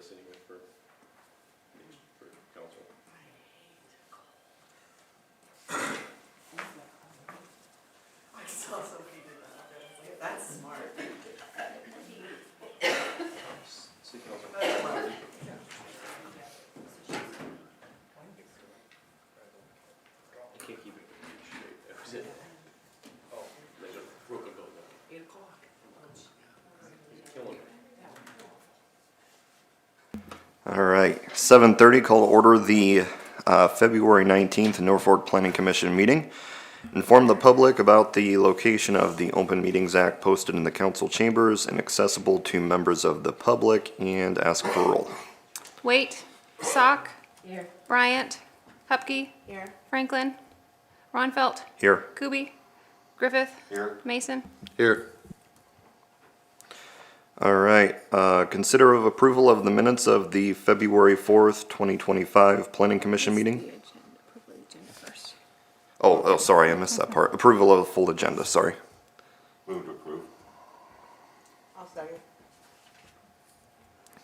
choice anyway for council. I saw somebody did that. I was like, that's smart. City council. I can't keep it straight. That was it. Oh, they got broken both. 8 o'clock. Killing me. All right, 7:30, call to order the February 19th Norfolk Planning Commission meeting. Inform the public about the location of the Open Meetings Act posted in the council chambers and accessible to members of the public, and ask for roll. Waite, Sock, Here. Bryant, Hupkey, Here. Franklin, Ronfelt, Here. Kuby, Griffith, Here. Mason. Here. All right, consider of approval of the minutes of the February 4th, 2025 Planning Commission meeting. Oh, sorry, I missed that part. Approval of the full agenda, sorry. Move to approve. I'll second.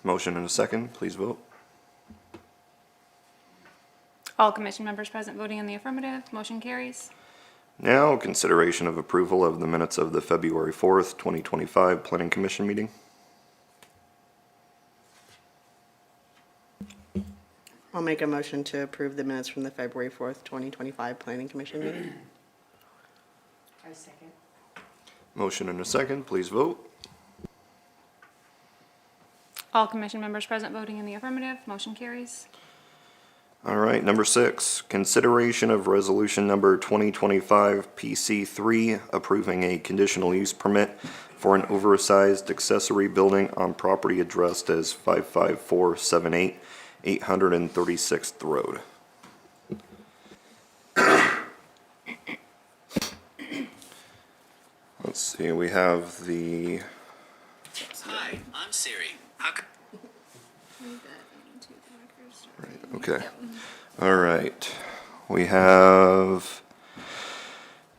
Motion and a second, please vote. All commission members present voting in the affirmative, motion carries. Now, consideration of approval of the minutes of the February 4th, 2025 Planning Commission meeting. I'll make a motion to approve the minutes from the February 4th, 2025 Planning Commission meeting. I second. Motion and a second, please vote. All commission members present voting in the affirmative, motion carries. All right, number 6, consideration of resolution number 2025 PC3 approving a conditional use permit for an oversized accessory building on property addressed as 55478 836th Road. Let's see, we have the, Hi, I'm Siri. How can okay. All right, we have,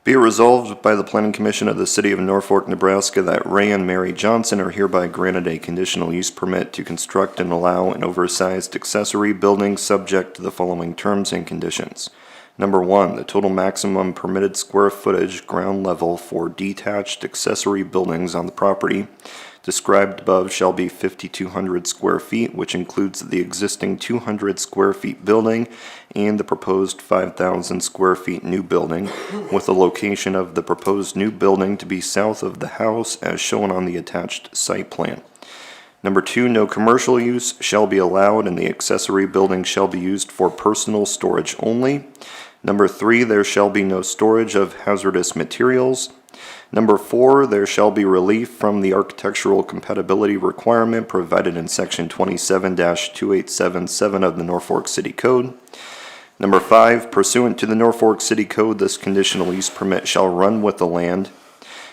be it resolved by the Planning Commission of the City of Norfolk, Nebraska, that Ray and Mary Johnson are hereby granted a conditional use permit to construct and allow an oversized accessory building subject to the following terms and conditions. Number 1, the total maximum permitted square footage ground level for detached accessory buildings on the property described above shall be 5,200 square feet, which includes the existing 200 square feet building and the proposed 5,000 square feet new building, with the location of the proposed new building to be south of the house as shown on the attached site plan. Number 2, no commercial use shall be allowed and the accessory building shall be used for personal storage only. Number 3, there shall be no storage of hazardous materials. Number 4, there shall be relief from the architectural compatibility requirement provided in section 27-2877 of the Norfolk City Code. Number 5, pursuant to the Norfolk City Code, this conditional use permit shall run with the land.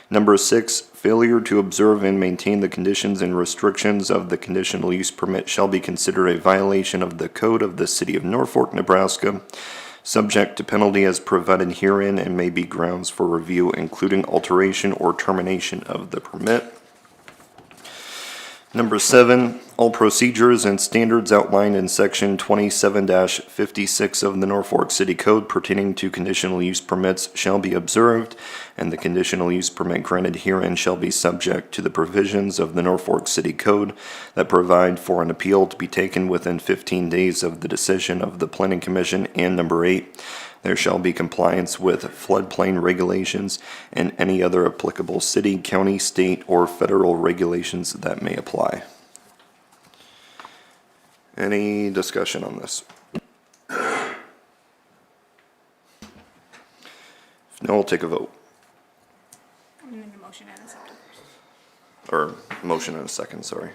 Number 6, failure to observe and maintain the conditions and restrictions of the conditional use permit shall be considered a violation of the Code of the City of Norfolk, Nebraska, subject to penalty as provided herein, and may be grounds for review, including alteration or termination of the permit. Number 7, all procedures and standards outlined in section 27-56 of the Norfolk City Code pertaining to conditional use permits shall be observed, and the conditional use permit granted herein shall be subject to the provisions of the Norfolk City Code that provide for an appeal to be taken within 15 days of the decision of the Planning Commission. And number 8, there shall be compliance with floodplain regulations and any other applicable city, county, state, or federal regulations that may apply. Any discussion on this? If no, we'll take a vote. I'm gonna need a motion and a second. Or motion and a second, sorry.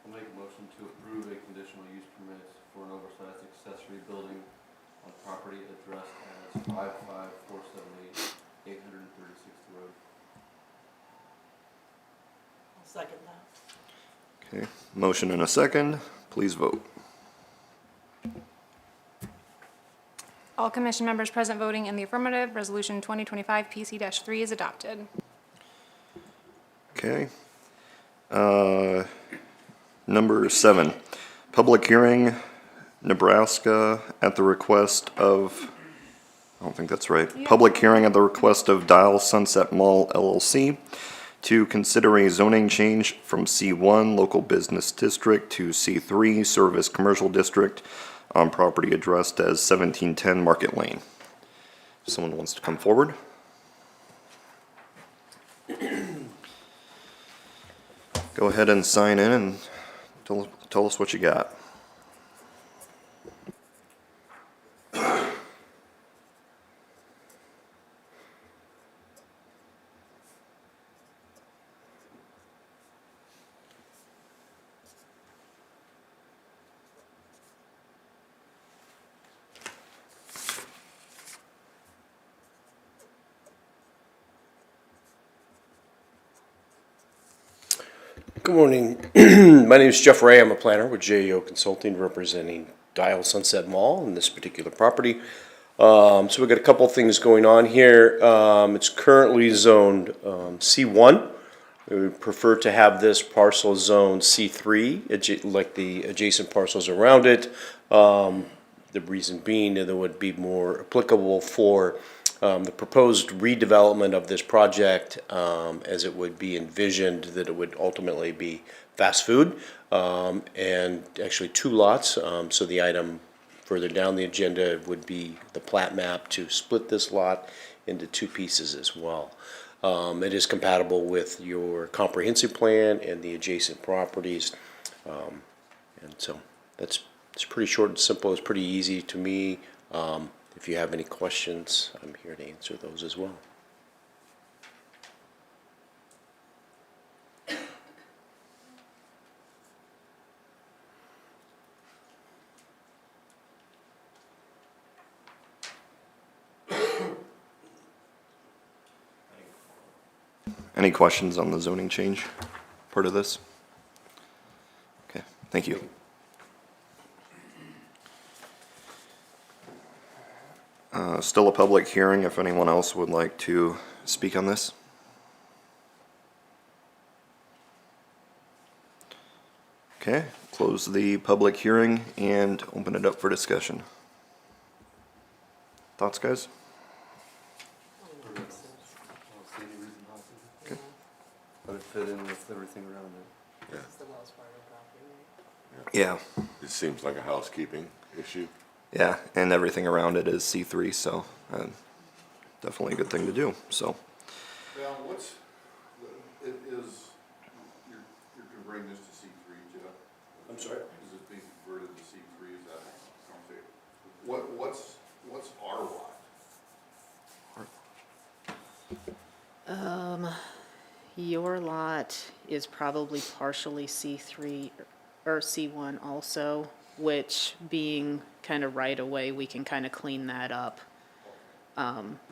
I'll make a motion to approve a conditional use permit for an oversized accessory building on property addressed as 55478 836th Road. I'll second that. Okay, motion and a second, please vote. All commission members present voting in the affirmative, resolution 2025 PC-3 is adopted. Okay. Number 7, public hearing, Nebraska at the request of, I don't think that's right. Public hearing at the request of Dial Sunset Mall LLC to consider a zoning change from C1 Local Business District to C3 Service Commercial District on property addressed as 1710 Market Lane. If someone wants to come forward. Go ahead and sign in and tell us what you got. Good morning. My name is Jeff Ray. I'm a planner with JEO Consulting representing Dial Sunset Mall in this particular property. So we've got a couple things going on here. It's currently zoned C1. We would prefer to have this parcel zoned C3, like the adjacent parcels around it. The reason being that it would be more applicable for the proposed redevelopment of this project, as it would be envisioned that it would ultimately be fast food, and actually 2 lots. So the item further down the agenda would be the plat map to split this lot into 2 pieces as well. It is compatible with your comprehensive plan and the adjacent properties. And so it's pretty short and simple. It's pretty easy to me. If you have any questions, I'm here to answer those as well. Any questions on the zoning change part of this? Okay, thank you. Still a public hearing if anyone else would like to speak on this. Okay, close the public hearing and open it up for discussion. Thoughts, guys? I don't see any reason not to. Okay. But it fit in with everything around it. This is the Wells Fargo property, right? Yeah, It seems like a housekeeping issue. yeah, and everything around it is C3, so definitely a good thing to do, so. Well, it is, you're converting this to C3, Jeff? I'm sorry? Is it being converted to C3, is that, okay. What's our lot? Your lot is probably partially C3 or C1 also, which being kind of right away, we can kind of clean that up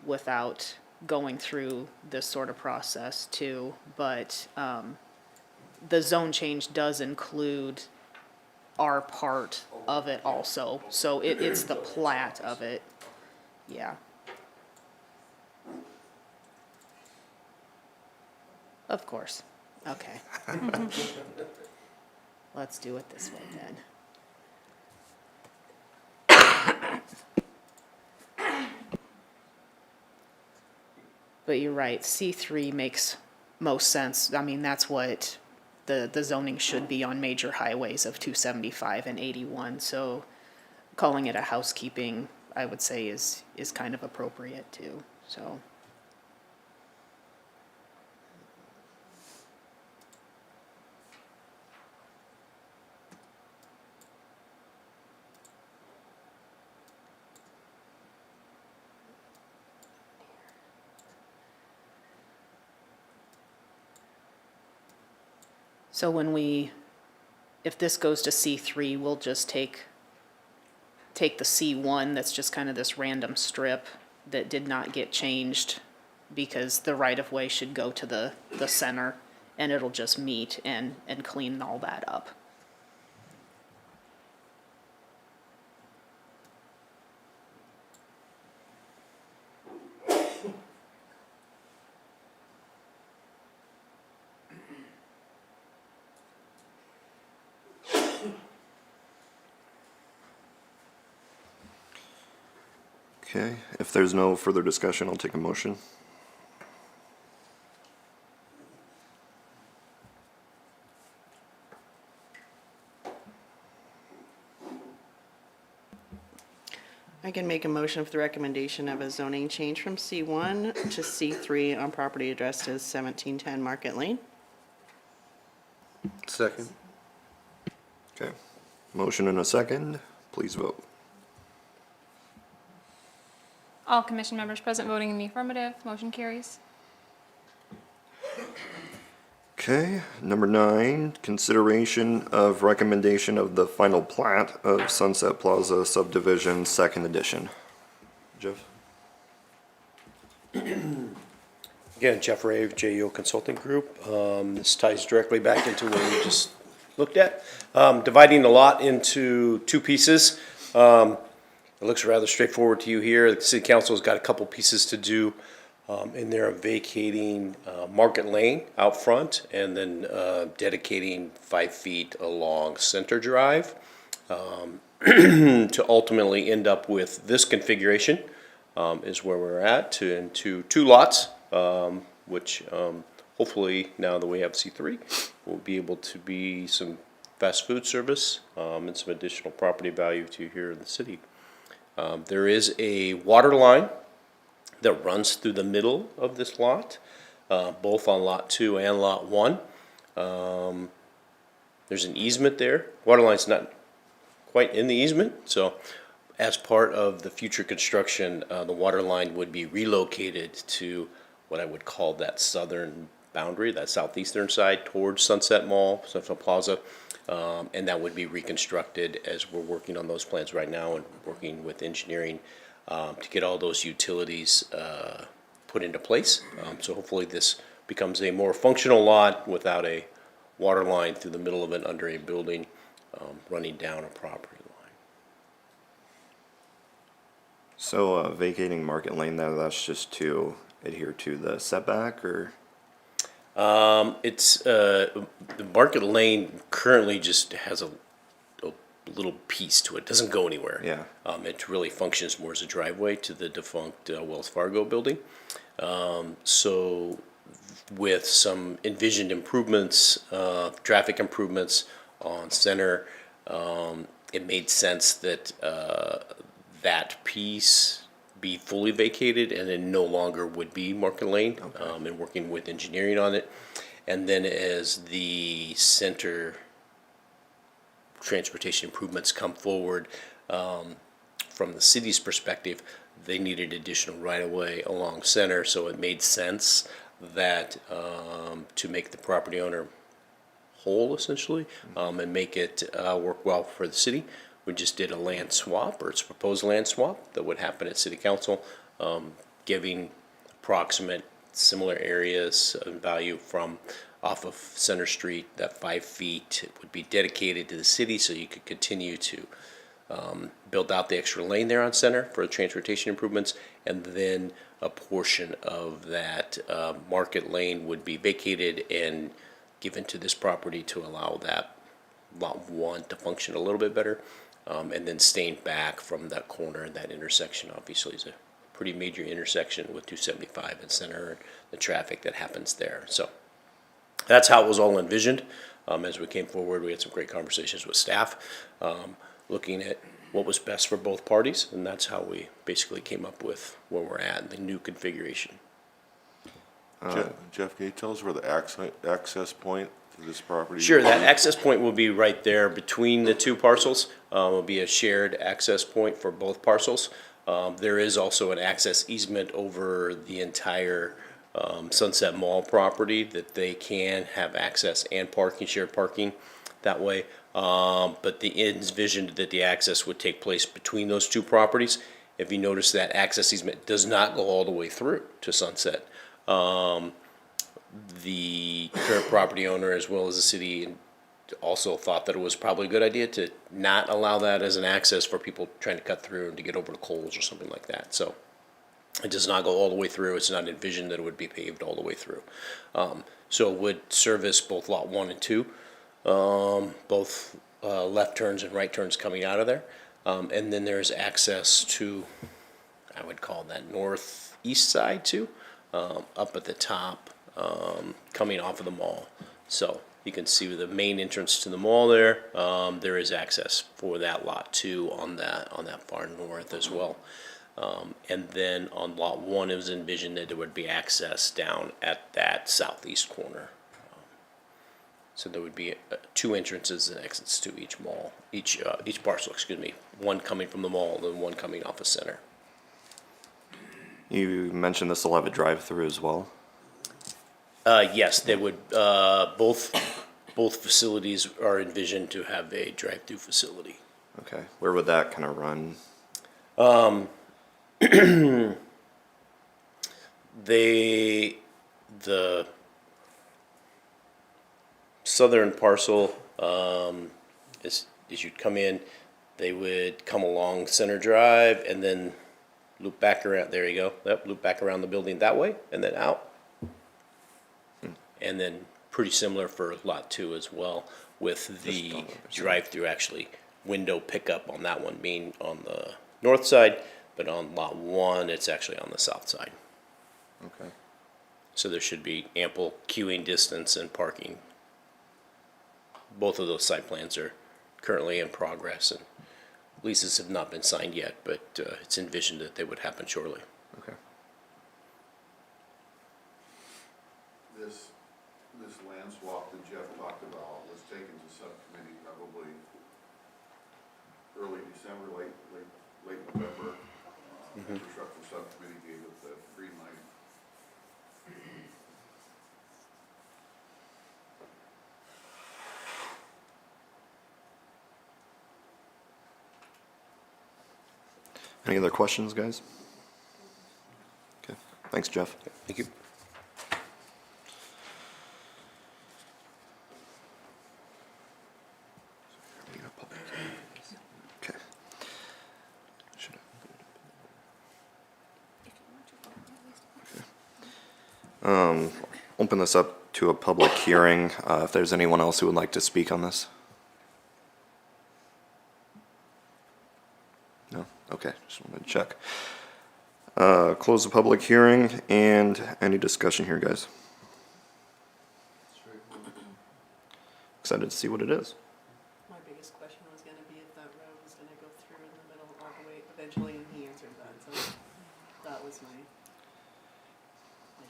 without going through this sort of process too. But the zone change does include our part of it also. So it's the plat of it, yeah. Of course. Okay. Let's do it this way then. But you're right, C3 makes most sense. I mean, that's what the zoning should be on major highways of 275 and 81. So calling it a housekeeping, I would say, is kind of appropriate too, so. So if this goes to C3, we'll just take the C1, that's just kind of this random strip that did not get changed because the right-of-way should go to the center, and it'll just meet and clean all that up. Okay, if there's no further discussion, I'll take a motion. I can make a motion for the recommendation of a zoning change from C1 to C3 on property addressed as 1710 Market Lane. Second. Okay, motion and a second, please vote. All commission members present voting in the affirmative, motion carries. Okay, number 9, consideration of recommendation of the final plat of Sunset Plaza subdivision, second edition. Jeff? Again, Jeff Ray of JEO Consulting Group. This ties directly back into what we just looked at. Dividing the lot into two pieces. It looks rather straightforward to you here. The city council's got a couple pieces to do. And they're vacating Market Lane out front and then dedicating 5 feet along Center Drive to ultimately end up with this configuration is where we're at, into 2 lots, which hopefully now that we have C3, will be able to be some fast food service and some additional property value to here in the city. There is a water line that runs through the middle of this lot, both on lot 2 and lot 1. There's an easement there. Water line's not quite in the easement, so as part of the future construction, the water line would be relocated to what I would call that southern boundary, that southeastern side towards Sunset Mall, Sunset Plaza, and that would be reconstructed as we're working on those plans right now and working with engineering to get all those utilities put into place. So hopefully this becomes a more functional lot without a water line through the middle of it under a building running down a property line. So vacating Market Lane, that's just to adhere to the setback, or? It's the Market Lane currently just has a little piece to it. Doesn't go anywhere. Yeah. It really functions more as a driveway to the defunct Wells Fargo building. So with some envisioned improvements, traffic improvements on Center, it made sense that that piece be fully vacated and then no longer would be Market Lane, and working with engineering on it. And then as the Center transportation improvements come forward, from the city's perspective, they needed additional right-of-way along Center, so it made sense that to make the property owner whole, essentially, and make it work well for the city. We just did a land swap, or it's a proposed land swap that would happen at City Council, giving approximate similar areas of value from off of Center Street. That 5 feet would be dedicated to the city, so you could continue to build out the extra lane there on Center for the transportation improvements, and then a portion of that Market Lane would be vacated and given to this property to allow that Lot 1 to function a little bit better, and then staying back from that corner and that intersection. Obviously is a pretty major intersection with 275 and Center and the traffic that happens there. So that's how it was all envisioned. As we came forward, we had some great conversations with staff, looking at what was best for both parties, and that's how we basically came up with where we're at in the new configuration. Jeff, can you tell us where the access point to this property? Sure, that access point will be right there between the two parcels. Will be a shared access point for both parcels. There is also an access easement over the entire Sunset Mall property that they can have access and parking, shared parking that way. But the envisioned that the access would take place between those two properties. If you notice, that access easement does not go all the way through to Sunset. The current property owner, as well as the city, also thought that it was probably a good idea to not allow that as an access for people trying to cut through and to get over to Kohl's or something like that. So it does not go all the way through. It's not envisioned that it would be paved all the way through. So it would service both Lot 1 and 2, both left turns and right turns coming out of there. And then there's access to I would call that northeast side too, up at the top, coming off of the mall. So you can see the main entrance to the mall there. There is access for that lot too on that far north as well. And then on lot 1, it was envisioned that there would be access down at that southeast corner. So there would be 2 entrances and exits to each mall, each parcel, excuse me. One coming from the mall and one coming off of Center. You mentioned this will have a drive-through as well? Yes, they would, both facilities are envisioned to have a drive-through facility. Okay, where would that kind of run? The southern parcel, is you'd come in, they would come along Center Drive and then loop back around, there you go, yep, loop back around the building that way and then out. And then pretty similar for lot 2 as well, with the drive-through actually window pickup on that one being on the north side, but on lot 1, it's actually on the south side. Okay. So there should be ample queuing distance and parking. Both of those site plans are currently in progress, and leases have not been signed yet, but it's envisioned that they would happen shortly. Okay. This land swap that Jeff talked about was taken to subcommittee probably early December, late November. Infrastructure subcommittee gave it the green light. Any other questions, guys? Okay, thanks, Jeff. Thank you. Okay. Open this up to a public hearing, if there's anyone else who would like to speak on this. No? Okay, just wanted to check. Close the public hearing, and any discussion here, guys? Excited to see what it is. My biggest question was gonna be if that road was gonna go through in the middle all the way eventually, and he answered that, so that was my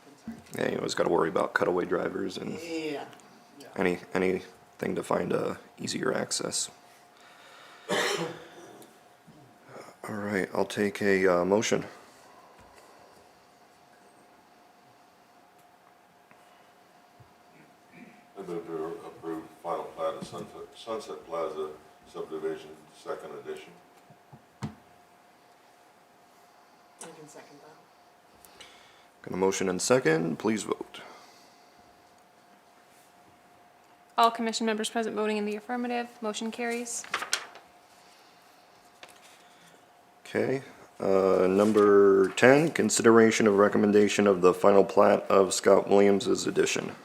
concern. Yeah, you always gotta worry about cutaway drivers and Yeah. anything to find easier access. All right, I'll take a motion. I move to approve final plat of Sunset Plaza subdivision, 2nd edition. I can second that. Got a motion and second, please vote. All commission members present voting in the affirmative, motion carries. Okay, number 10, consideration of recommendation of the final plat of Scott Williams's addition.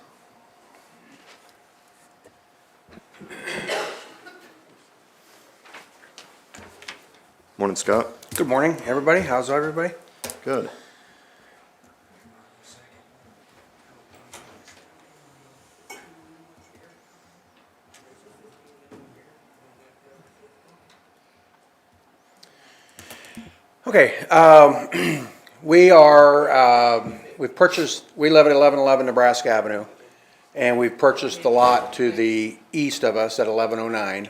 Morning, Scott. Good morning, everybody. How's everybody? Good. Okay, we live at 1111 Nebraska Avenue, and we've purchased the lot to the east of us at 1109.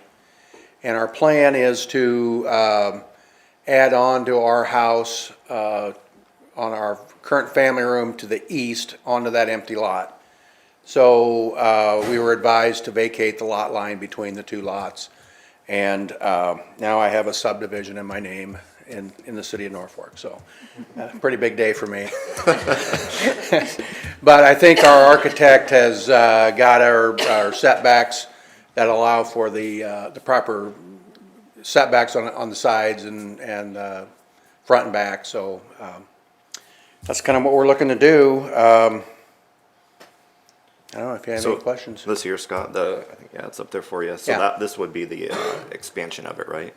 And our plan is to add on to our house, on our current family room to the east onto that empty lot. So we were advised to vacate the lot line between the two lots. And now I have a subdivision in my name in the city of Norfolk, so pretty big day for me. But I think our architect has got our setbacks that allow for the proper setbacks on the sides and front and back, so that's kind of what we're looking to do. I don't know if you have any questions. This here, Scott, I think, yeah, it's up there for you. So Yeah. this would be the expansion of it, right?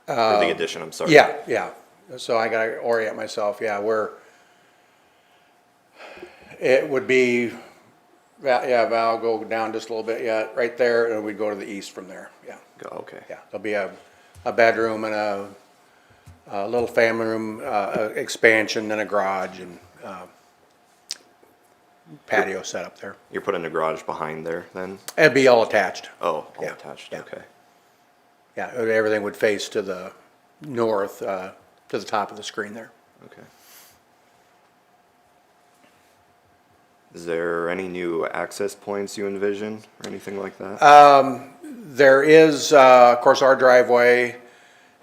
Or the addition, I'm sorry. Yeah, so I gotta orient myself, yeah, it would be, Val, go down just a little bit, yeah, right there, and we'd go to the east from there, yeah. Okay. Yeah, there'll be a bedroom and a little family room, expansion and a garage and, patio set up there. You're putting a garage behind there then? It'd be all attached. Oh, all Yeah, attached, yeah. okay. Yeah, everything would face to the north, to the top of the screen there. Okay. Is there any new access points you envision or anything like that? There is, of course, our driveway,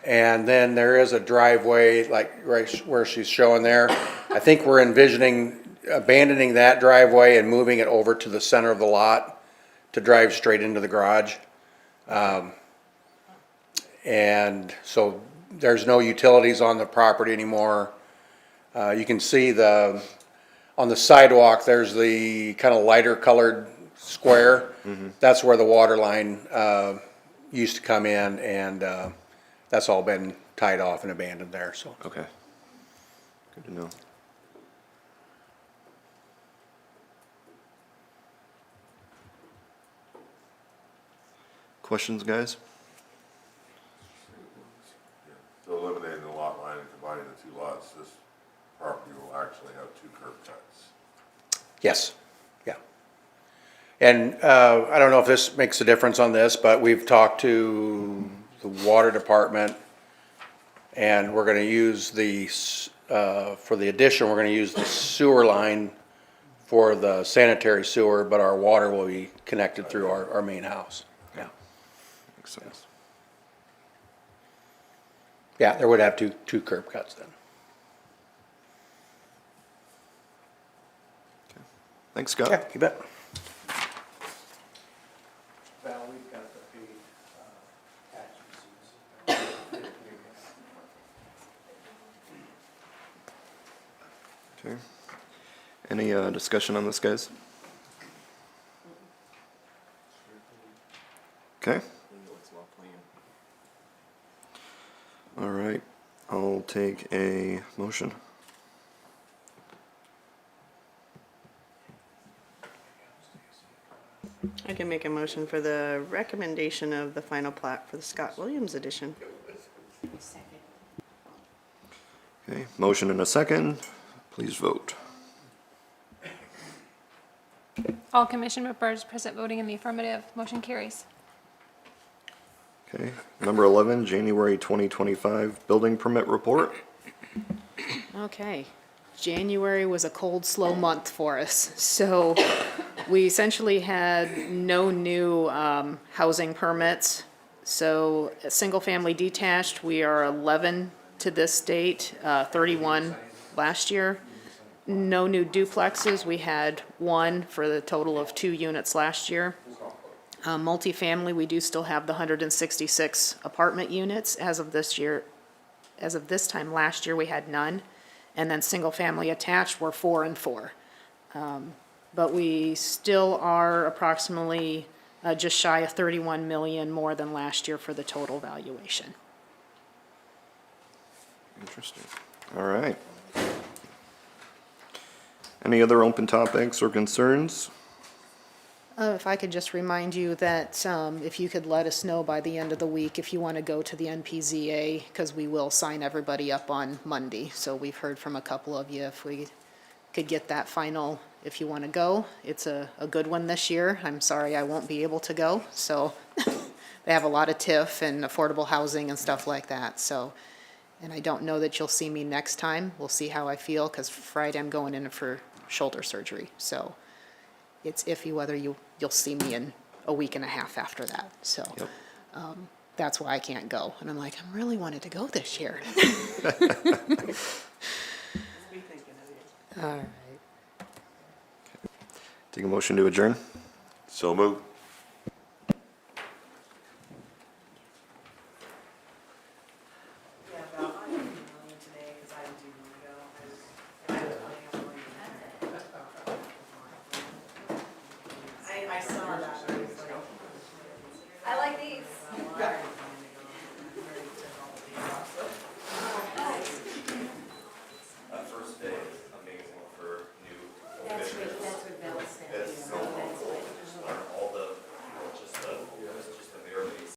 and then there is a driveway, like right where she's showing there. I think we're envisioning abandoning that driveway and moving it over to the center of the lot to drive straight into the garage. And so there's no utilities on the property anymore. You can see on the sidewalk, there's the kind of lighter colored square. That's where the water line used to come in, and that's all been tied off and abandoned there, so. Okay. Good to know. Questions, guys? So eliminating the lot line and combining the two lots, this property will actually have two curb cuts. Yes, yeah. And I don't know if this makes a difference on this, but we've talked to the water department, and we're gonna use for the addition, we're gonna use the sewer line for the sanitary sewer, but our water will be connected through our main house. Yeah, Makes sense. yeah, there would have two curb cuts then. Thanks, Scott. Yeah, you bet. Okay. Any discussion on this, guys? Okay. All right, I'll take a motion. I can make a motion for the recommendation of the final plat for the Scott Williams edition. Okay, motion and a second. Please vote. All commission members present voting in the affirmative, motion carries. Okay, number 11, January 2025 building permit report. Okay, January was a cold, slow month for us, so we essentially had no new housing permits. So, single-family detached, we are 11 to this date, 31 last year. No new duplexes, we had one for the total of 2 units last year. Multifamily, we do still have the 166 apartment units as of this year. As of this time last year, we had none. And then single-family attached were 4 and 4. But we still are approximately just shy of 31 million more than last year for the total valuation. Interesting. All right. Any other open topics or concerns? If I could just remind you that if you could let us know by the end of the week if you want to go to the NPZA, because we will sign everybody up on Monday. So we've heard from a couple of you if we could get that final, if you want to go. It's a good one this year. I'm sorry I won't be able to go. So they have a lot of TIF and affordable housing and stuff like that. So, and I don't know that you'll see me next time. We'll see how I feel, because Friday I'm going in for shoulder surgery. So it's iffy whether you'll see me in a week and a half after that. So that's why I can't go. And I'm like, I really wanted to go this year. All right. Take a motion to adjourn. So moved. I like these. that's what